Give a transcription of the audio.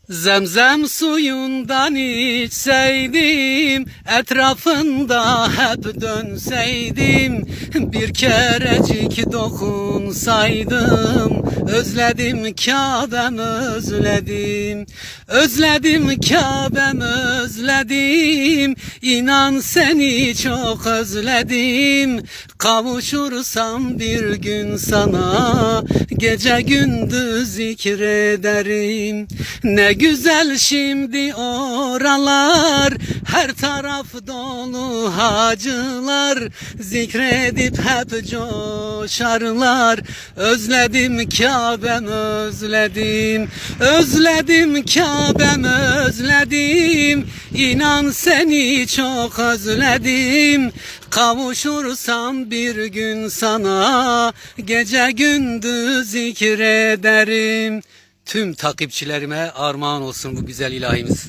Zemzem suyundan içseydim, etrafında hep dönseydim, bir kerecik dokunsaydım, özledim Kabe'm özledim, özledim Kabe'm özledim, inan seni çok özledim, kavuşursam bir gün sana, gece gündüz zikrederim. Ne güzel şimdi oralar, her taraf dolu hacılar, zikredip hep coşarlar. Özledim Kabe'm özledim, özledim Kabe'm özledim, inan seni çok özledim, kavuşursam bir gün sana, gece gündüz zikrederim. Tüm takipçilerime armağan olsun bu güzel ilahimiz.